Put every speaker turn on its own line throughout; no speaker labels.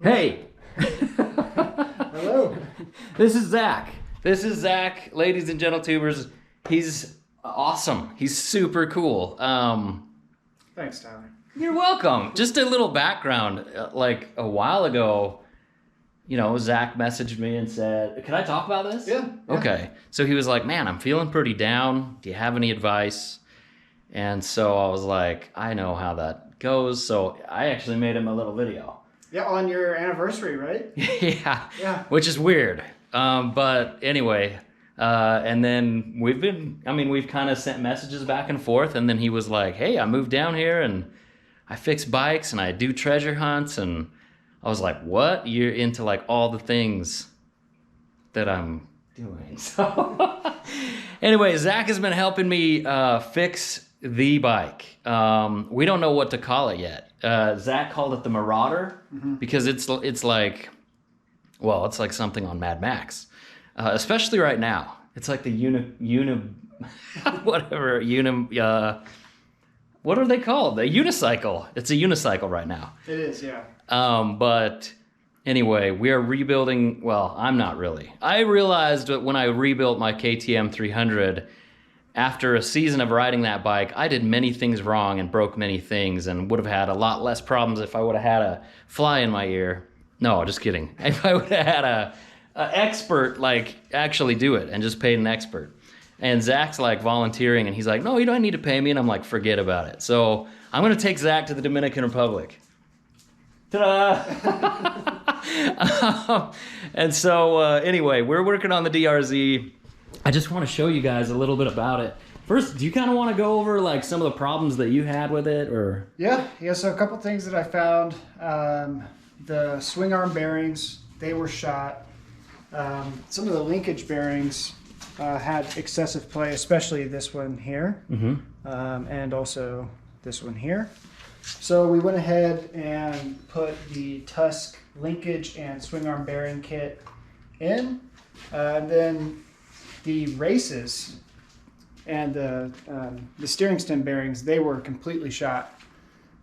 Hey!
Hello.
This is Zach. This is Zach, ladies and gentle tubers. He's awesome. He's super cool.
Thanks, Tyler.
You're welcome. Just a little background. Like a while ago, Zach messaged me and said, can I talk about this?
Yeah.
Okay. So he was like, man, I'm feeling pretty down. Do you have any advice? And so I was like, I know how that goes. So I actually made him a little video.
Yeah, on your anniversary, right?
Yeah.
Yeah.
Which is weird. But anyway, and then we've kind of sent messages back and forth. And then he was like, hey, I moved down here and I fix bikes and I do treasure hunts. And I was like, what? You're into like all the things that I'm doing. So anyway, Zach has been helping me fix the bike. We don't know what to call it yet. Zach called it the Marauder because it's like something on Mad Max, especially right now. It's like the what are they called? The unicycle. It's a unicycle right now.
It is, yeah.
But anyway, we are rebuilding. Well, I'm not really. I realized that when I rebuilt my KTM 300, after a season of riding that bike, I did many things wrong and broke many things and would have had a lot less problems if I would have had a fly in my ear. No, just kidding. If I would have had a expert like actually do it and just paid an expert. And Zach's like volunteering and he's like, no, you don't need to pay me. And I'm like, forget about it. So I'm going to take Zach to the Dominican Republic. Ta-da! And so anyway, we're working on the DRZ. I just want to show you guys a little bit about it. First, do you kind of want to go over like some of the problems that you had with it, or?
Yeah. So a couple things that I found. The swing arm bearings, they were shot. Some of the linkage bearings had excessive play, especially this one here, and also this one here. So we went ahead and put the Tusk linkage and swing arm bearing kit in, and then the races and the steering stem bearings, they were completely shot.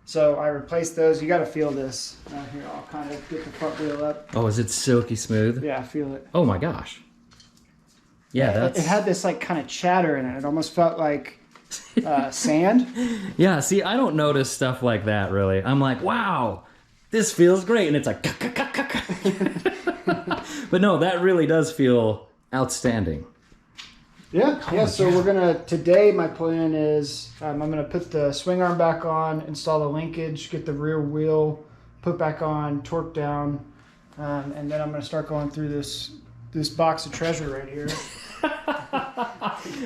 So I replaced those. You got to feel this. Here, I'll kind of get the front wheel up.
Oh, is it silky smooth?
Yeah, feel it.
Oh my gosh. Yeah, that's...
It had this like kind of chatter in it. It almost felt like sand.
Yeah, see, I don't notice stuff like that really. I'm like, wow, this feels great. And it's like, but no, that really does feel outstanding.
Yeah. So we're today my plan is I'm gonna put the swing arm back on, install the linkage, get the rear wheel put back on, torque down, and then I'm gonna start going through this box of treasure right here.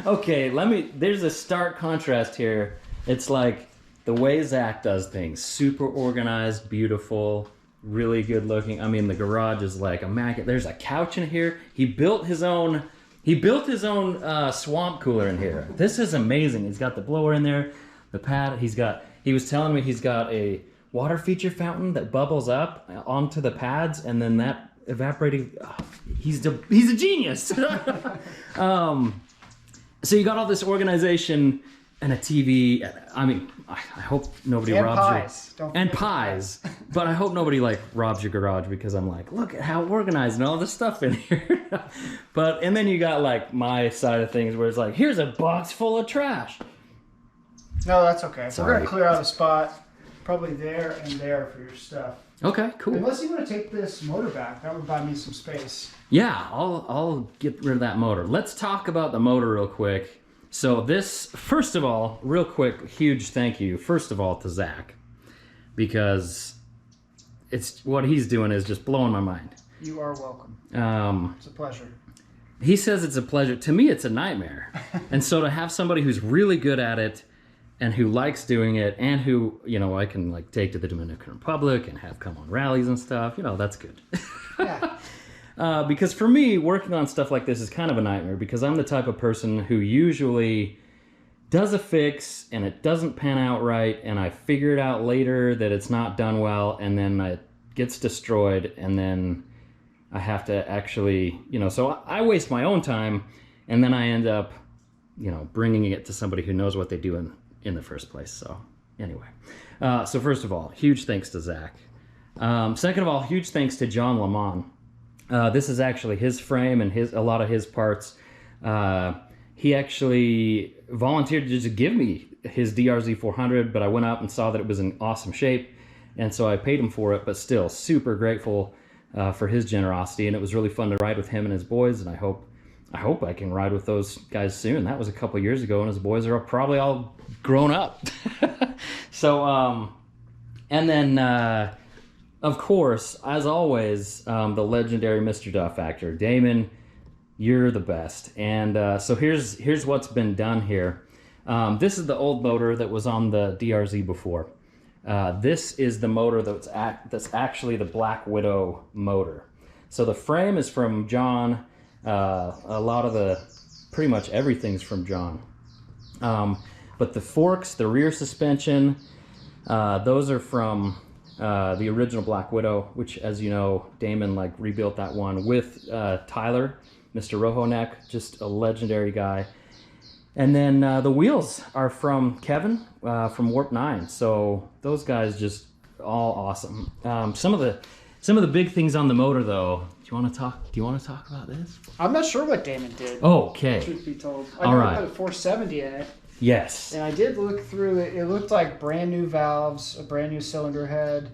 Okay, there's a stark contrast here. It's like the way Zach does things, super organized, beautiful, really good looking. I mean, the garage is like immaculate. There's a couch in here. He built his own swamp cooler in here. This is amazing. He's got the blower in there, the pad. He was telling me he's got a water feature fountain that bubbles up onto the pads, and then that evaporating. He's a genius. So you got all this organization and a TV. I mean, I hope nobody
and
robs
pies.
you. And pies. But I hope nobody like robs your garage because I'm like, look at how organized and all this stuff in here. And then you got like my side of things where it's like, here's a box full of trash.
No, that's okay.
Sorry.
We're gonna clear out a spot, probably there and there for your stuff.
Okay, cool.
Unless you want to take this motor back, that would buy me some space.
Yeah, I'll get rid of that motor. Let's talk about the motor real quick. So this, first of all, real quick, huge thank you, first of all, to Zach, because what he's doing is just blowing my mind.
You are welcome. It's a pleasure.
He says it's a pleasure. To me, it's a nightmare. And so to have somebody who's really good at it and who likes doing it and who, I can like take to the Dominican Republic and have come on rallies and stuff, that's good.
Yeah.
Because for me, working on stuff like this is kind of a nightmare because I'm the type of person who usually does a fix and it doesn't pan out right and I figure it out later that it's not done well and then it gets destroyed and then I have to actually, so I waste my own time and then I end up, bringing it to somebody who knows what they do in the first place. So anyway, so first of all, huge thanks to Zach. Second of all, huge thanks to John Lamont. This is actually his frame and a lot of his parts. He actually volunteered to just give me his DRZ 400, but I went up and saw that it was in awesome shape, and so I paid him for it, but still super grateful for his generosity, and it was really fun to ride with him and his boys, and I hope I can ride with those guys soon. That was a couple years ago, and his boys are probably all grown up. So, and then, of course, as always, the legendary Mr. Duff Factor. Damon, you're the best. And so here's what's been done here. This is the old motor that was on the DRZ before. This is the motor that's actually the Black Widow motor. So the frame is from John. A lot of pretty much everything's from John. But the forks, the rear suspension, those are from the original Black Widow, which, as you know, Damon rebuilt that one with Tyler, Mr. Rojo Neck, just a legendary guy. And then the wheels are from Kevin from Warp 9. So those guys just all awesome. Some of the big things on the motor, though. Do you want to talk about this?
I'm not sure what Damon did.
Okay.
Truth be told, I know he put a 470 in it.
Yes.
And I did look through it. It looked like brand new valves, a brand new cylinder head.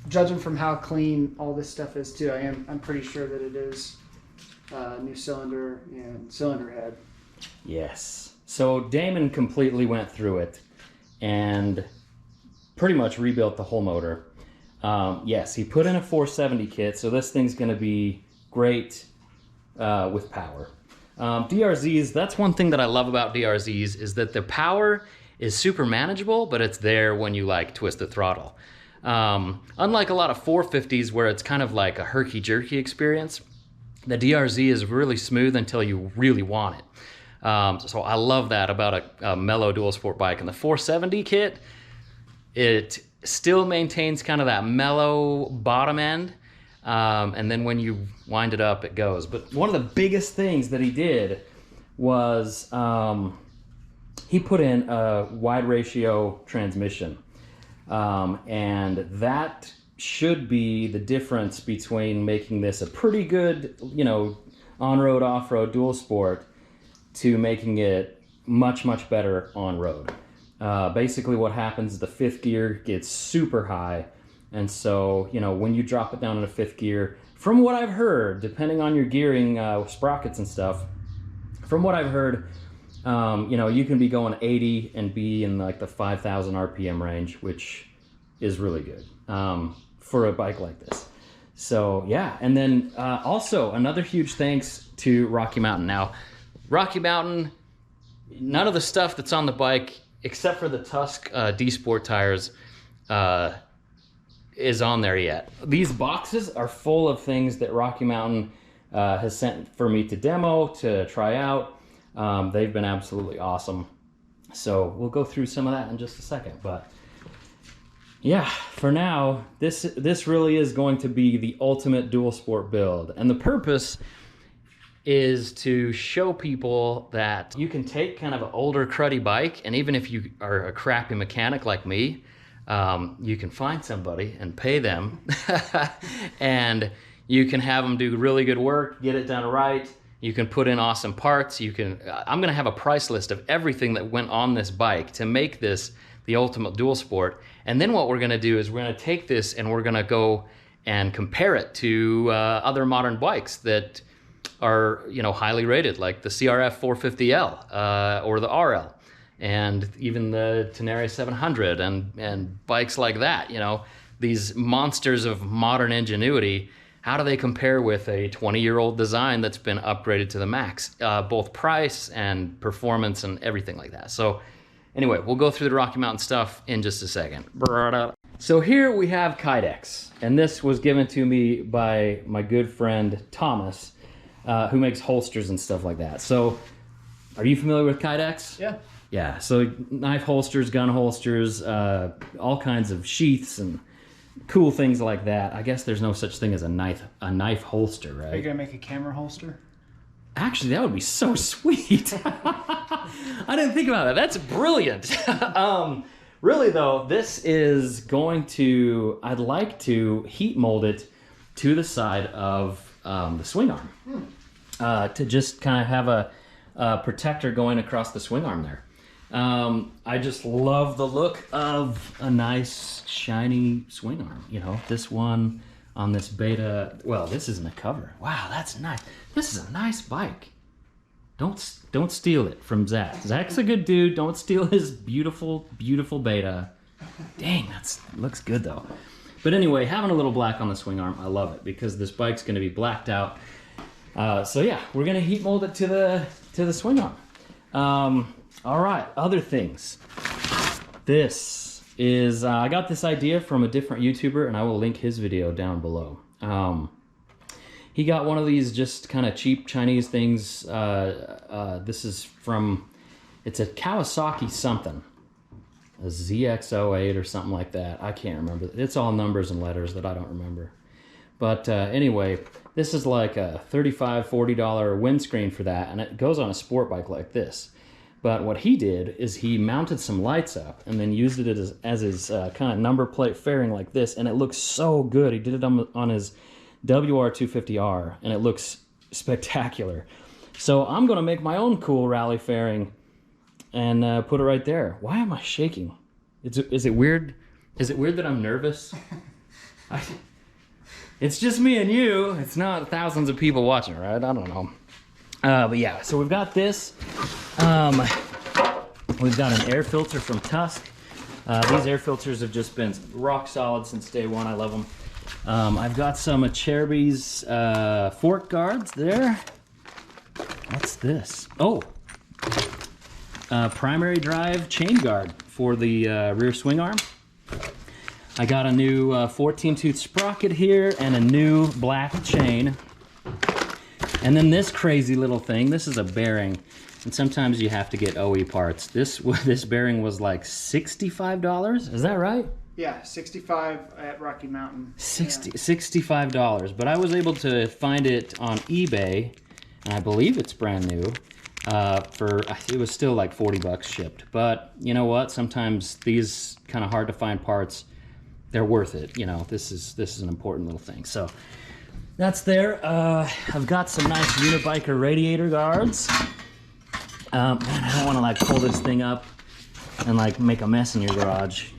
Judging from how clean all this stuff is too, I'm pretty sure that it is new cylinder and cylinder head.
Yes. So Damon completely went through it and pretty much rebuilt the whole motor. Yes, he put in a 470 kit, so this thing's going to be great with power. DRZs, that's one thing that I love about DRZs, is that the power is super manageable, but it's there when you twist the throttle. Unlike a lot of 450s where it's kind of like a herky-jerky experience, the DRZ is really smooth until you really want it. So I love that about a mellow dual sport bike. And the 470 kit, it still maintains kind of that mellow bottom end, and then when you wind it up, it goes. But one of the biggest things that he did was he put in a wide ratio transmission, and that should be the difference between making this a pretty good, on-road, off-road dual sport to making it much, much better on-road. Basically what happens is the fifth gear gets super high, and so when you drop it down into fifth gear, from what I've heard, depending on your gearing sprockets and stuff, from what I've heard, you can be going 80 and be in the 5,000 RPM range, which is really good for a bike like this. So yeah, and then also another huge thanks to Rocky Mountain. Now, Rocky Mountain, none of the stuff that's on the bike, except for the Tusk D-Sport tires, is on there yet. These boxes are full of things that Rocky Mountain has sent for me to demo, to try out. They've been absolutely awesome. So we'll go through some of that in just a second. But yeah, for now, this really is going to be the ultimate dual sport build. And the purpose is to show people that you can take kind of an older cruddy bike, and even if you are a crappy mechanic like me, you can find somebody and pay them and you can have them do really good work, get it done right. You can put in awesome parts. I'm gonna have a price list of everything that went on this bike to make this the ultimate dual sport. And then what we're gonna do is we're gonna take this and we're gonna go and compare it to other modern bikes that are highly rated, like the CRF 450L or the RL, and even the Tenere 700 and bikes like that. These monsters of modern ingenuity. How do they compare with a 20-year-old design that's been upgraded to the max, both price and performance and everything like that? So anyway, we'll go through the Rocky Mountain stuff in just a second. So here we have Kydex, and this was given to me by my good friend Thomas, who makes holsters and stuff like that. So are you familiar with Kydex?
Yeah.
Yeah, so knife holsters, gun holsters, all kinds of sheaths and cool things like that. I guess there's no such thing as a knife holster, right?
Are you gonna make a camera holster?
Actually, that would be so sweet. I didn't think about that. That's brilliant. Really though, this is going to, I'd like to heat mold it to the side of the swing arm. To just kind of have a protector going across the swing arm there. I just love the look of a nice shiny swing arm. You know, this one on this Beta, well, this isn't a cover. Wow, that's nice. This is a nice bike. Don't steal it from Zach. Zach's a good dude. Don't steal his beautiful, beautiful Beta. Dang, looks good though. But anyway, having a little black on the swing arm, I love it because this bike's gonna be blacked out. So yeah, we're gonna heat mold it to the swing arm. All right, other things. This is, I got this idea from a different YouTuber, and I will link his video down below. He got one of these just kind of cheap Chinese things. This is from, it's a Kawasaki something. A ZX08 or something like that. I can't remember. It's all numbers and letters that I don't remember. But anyway, this is like a $35, $40 windscreen for that, and it goes on a sport bike like this. But what he did is he mounted some lights up and then used it as his kind of number plate fairing like this, and it looks so good. He did it on his WR250R, and it looks spectacular. So I'm going to make my own cool rally fairing and put it right there. Why am I shaking? Is it weird? Is it weird that I'm nervous? It's just me and you. It's not thousands of people watching, right? I don't know. But yeah, so we've got this. We've got an air filter from Tusk. These air filters have just been rock solid since day one. I love them. I've got some of Cheruby's fork guards there. What's this? Oh, primary drive chain guard for the rear swing arm. I got a new 14-tooth sprocket here and a new black chain. And then this crazy little thing, this is a bearing. And sometimes you have to get OE parts. This bearing was like $65, is that right?
Yeah, 65 at Rocky Mountain.
$65, but I was able to find it on eBay, and I believe it's brand new. It was still like 40 bucks shipped. But you know what? Sometimes these kind of hard to find parts, they're worth it. You know, this is an important little thing. So that's there. I've got some nice Unibiker radiator guards. Man, I don't want to like pull this thing up and like make a mess in your garage.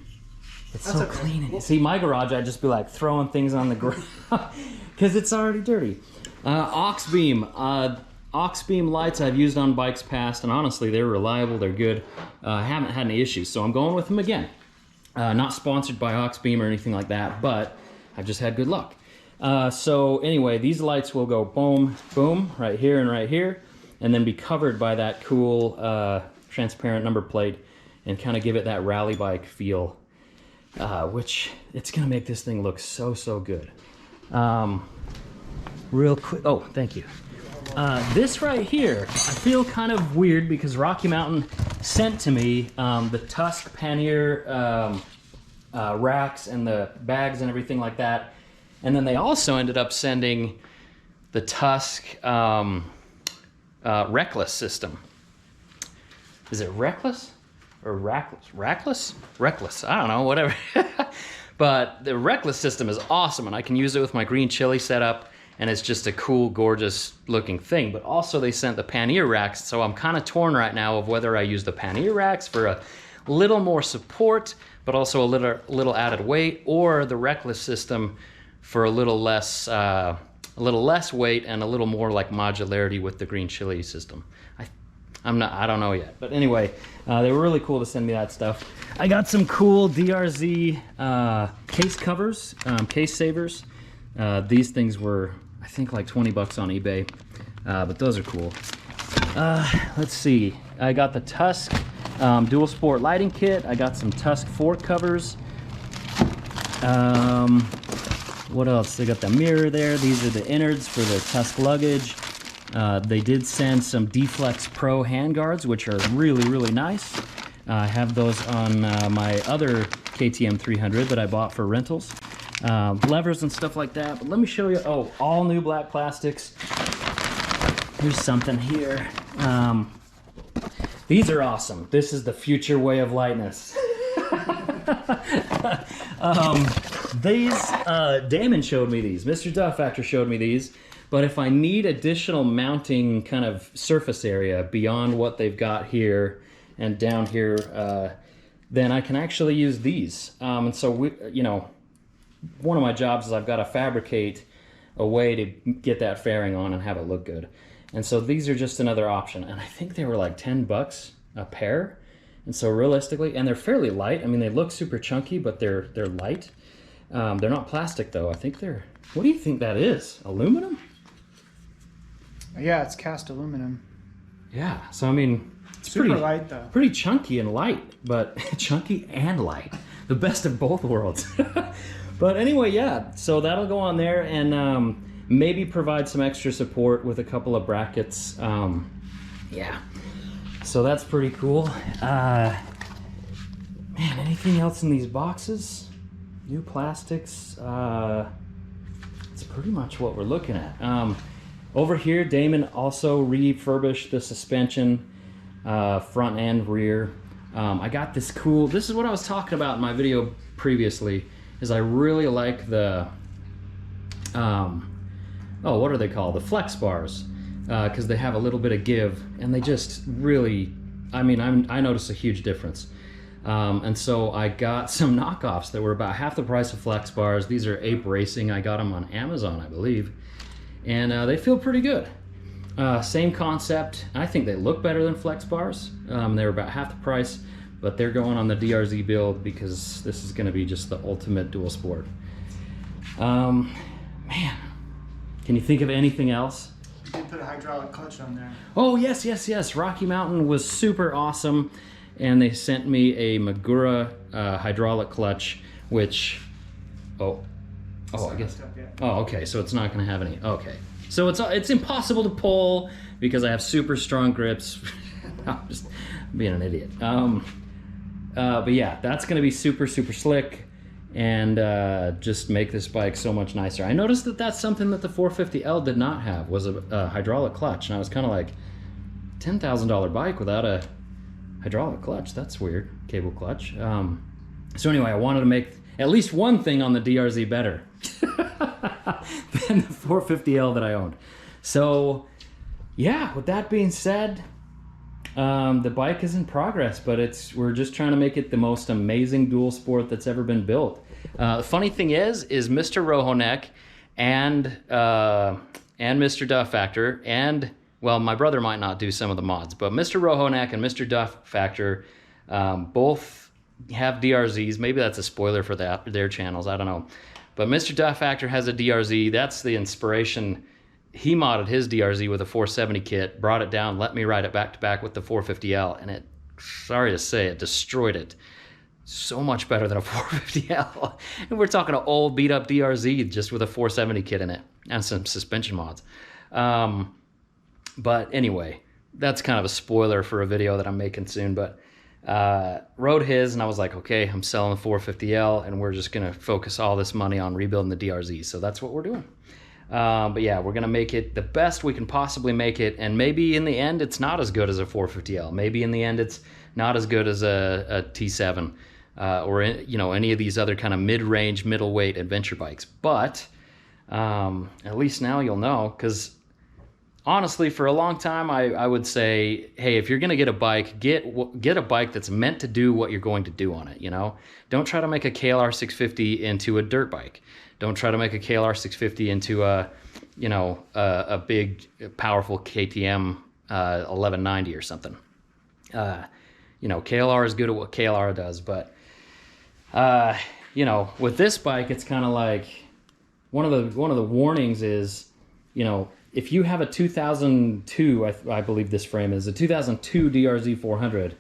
It's so clean. See, my garage, I'd just be like throwing things on the ground because it's already dirty. Aux beam lights I've used on bikes past, and honestly, they're reliable. They're good. I haven't had any issues, so I'm going with them again. Not sponsored by aux beam or anything like that, but I've just had good luck. So anyway, these lights will go boom, boom, right here and right here, and then be covered by that cool transparent number plate and kind of give it that rally bike feel, which it's gonna make this thing look so, so good. Real quick, oh, thank you. This right here, I feel kind of weird because Rocky Mountain sent to me the Tusk pannier racks and the bags and everything like that. And then they also ended up sending the Tusk Reckless system. Is it Reckless or Rackless? Reckless, I don't know, whatever. But the Reckless system is awesome, and I can use it with my green chili setup, and it's just a cool, gorgeous looking thing. But also they sent the pannier racks, so I'm kind of torn right now of whether I use the pannier racks for a little more support, but also a little added weight, or the Reckless system for a little less weight and a little more like modularity with the green chili system. I don't know yet, but anyway, they were really cool to send me that stuff. I got some cool DRZ case covers, case savers. These things were, I think, like 20 bucks on eBay, but those are cool. Let's see, I got the Tusk dual sport lighting kit. I got some Tusk fork covers. What else? They got the mirror there. These are the innards for the Tusk luggage. They did send some D-Flex Pro handguards, which are really, really nice. I have those on my other KTM 300 that I bought for rentals. Levers and stuff like that. But let me show you, oh, all new black plastics. Here's something here. These are awesome. This is the future way of lightness. These, Damon showed me these. Mr. Duff Factor showed me these. But if I need additional mounting kind of surface area beyond what they've got here and down here, then I can actually use these. And so, one of my jobs is I've got to fabricate a way to get that fairing on and have it look good. And so these are just another option. And I think they were like 10 bucks a pair. And so realistically, and they're fairly light. I mean, they look super chunky, but they're light. They're not plastic though. I think they're, what do you think that is? Aluminum?
Yeah, it's cast aluminum.
Yeah, so I mean, it's
Super
pretty
light though.
Pretty chunky and light, but chunky and light. The best of both worlds. But anyway, yeah, so that'll go on there and maybe provide some extra support with a couple of brackets. Yeah, so that's pretty cool. Man, anything else in these boxes? New plastics. It's pretty much what we're looking at. Over here, Damon also refurbished the suspension, front and rear. I got this cool, this is what I was talking about in my video previously, is I really like the, what are they called? The flex bars, because they have a little bit of give, and they just really, I mean, I noticed a huge difference. And so I got some knockoffs that were about half the price of flex bars. These are Ape Racing. I got them on Amazon, I believe. And they feel pretty good. Same concept. I think they look better than flex bars. They're about half the price, but they're going on the DRZ build because this is going to be just the ultimate dual sport. Man, can you think of anything else?
You did put a hydraulic clutch on there.
Oh, yes, yes, yes. Rocky Mountain was super awesome. And they sent me a Magura hydraulic clutch, which, I guess. Oh, okay. So it's not going to have any. Okay. So it's impossible to pull because I have super strong grips. I'm just being an idiot. But yeah, that's going to be super, super slick and just make this bike so much nicer. I noticed that that's something that the 450L did not have, was a hydraulic clutch. And I was kind of like, $10,000 bike without a hydraulic clutch, that's weird. Cable clutch. So anyway, I wanted to make at least one thing on the DRZ better than the 450L that I owned. So yeah, with that being said, the bike is in progress, but we're just trying to make it the most amazing dual sport that's ever been built. The funny thing is Mr. Rohonek and Mr. Duff Factor and, well, my brother might not do some of the mods, but Mr. Rohonek and Mr. Duff Factor both have DRZs. Maybe that's a spoiler for their channels, I don't know. But Mr. Duff Factor has a DRZ. That's the inspiration. He modded his DRZ with a 470 kit, brought it down, let me ride it back to back with the 450L, and it, sorry to say, it destroyed it. So much better than a 450L. And we're talking an old beat up DRZ just with a 470 kit in it and some suspension mods. But anyway, that's kind of a spoiler for a video that I'm making soon, but rode his and I was like, okay, I'm selling the 450L and we're just going to focus all this money on rebuilding the DRZ. So that's what we're doing. But yeah, we're going to make it the best we can possibly make it. And maybe in the end, it's not as good as a 450L. Maybe in the end, it's not as good as a T7 or, any of these other kind of mid-range, middleweight adventure bikes. But at least now you'll know, because honestly, for a long time, I would say, hey, if you're going to get a bike, get a bike that's meant to do what you're going to do on it, Don't try to make a KLR 650 into a dirt bike. Don't try to make a KLR 650 into a big, powerful KTM 1190 or something. KLR is good at what KLR does, but, with this bike, it's kind of like one of the warnings is, if you have a 2002, I believe this frame is a 2002 DRZ 400,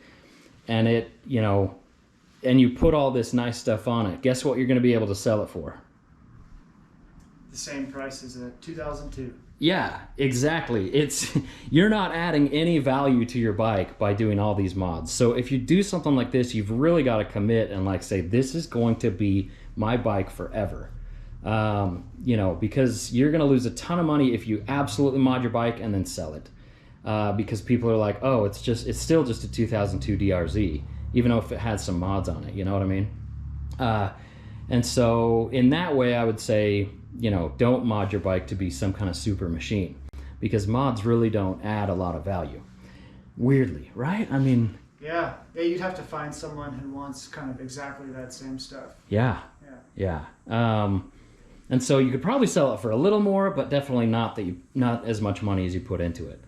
and it, and you put all this nice stuff on it, guess what you're going to be able to sell it for?
The same price as a 2002.
Yeah, exactly. You're not adding any value to your bike by doing all these mods. So if you do something like this, you've really got to commit and say, this is going to be my bike forever. Because you're going to lose a ton of money if you absolutely mod your bike and then sell it. Because people are like, oh, it's still just a 2002 DRZ. even though if it had some mods on it, you know what I mean? And so in that way, I would say, you know, don't mod your bike to be some kind of super machine, because mods really don't add a lot of value. Weirdly, right? I mean,
yeah, you'd have to find someone who wants kind of exactly that same stuff.
Yeah. And so you could probably sell it for a little more, but definitely not as much money as you put into it.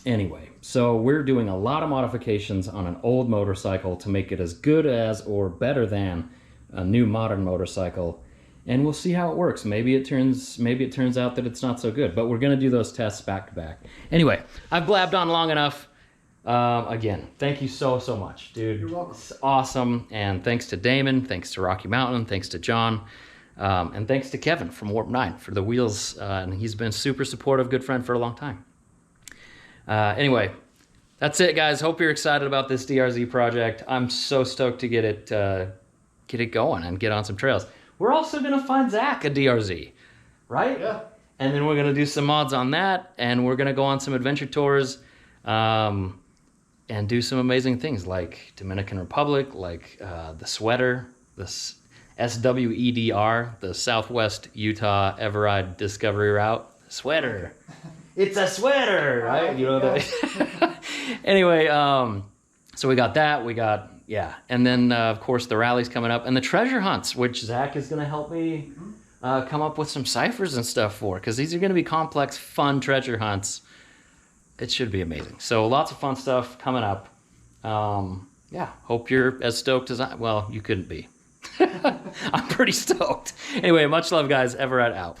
Anyway, so we're doing a lot of modifications on an old motorcycle to make it as good as or better than a new modern motorcycle, and we'll see how it works. Maybe it turns out that it's not so good, but we're gonna do those tests back to back. Anyway, I've blabbed on long enough. Again, thank you so much, dude.
You're welcome.
It's awesome, and thanks to Damon, thanks to Rocky Mountain, thanks to John, and thanks to Kevin from Warp 9 for the wheels, and he's been super supportive, good friend for a long time. Anyway, that's it, guys. Hope you're excited about this DRZ project. I'm so stoked to get it going and get on some trails. We're also gonna find Zach a DRZ, right?
Yeah.
And then we're gonna do some mods on that, and we're gonna go on some adventure tours, and do some amazing things like Dominican Republic, like the sweater, the SWEDR, the Southwest Utah Everride Discovery Route. Sweater. It's a sweater, right? You know that. Anyway, so we got that. And then of course the rally's coming up, and the treasure hunts, which Zach is going to help me come up with some ciphers and stuff for, because these are going to be complex, fun treasure hunts. It should be amazing. So lots of fun stuff coming up. Hope you're as stoked as I. Well, you couldn't be. I'm pretty stoked. Anyway, much love, guys. Everett out.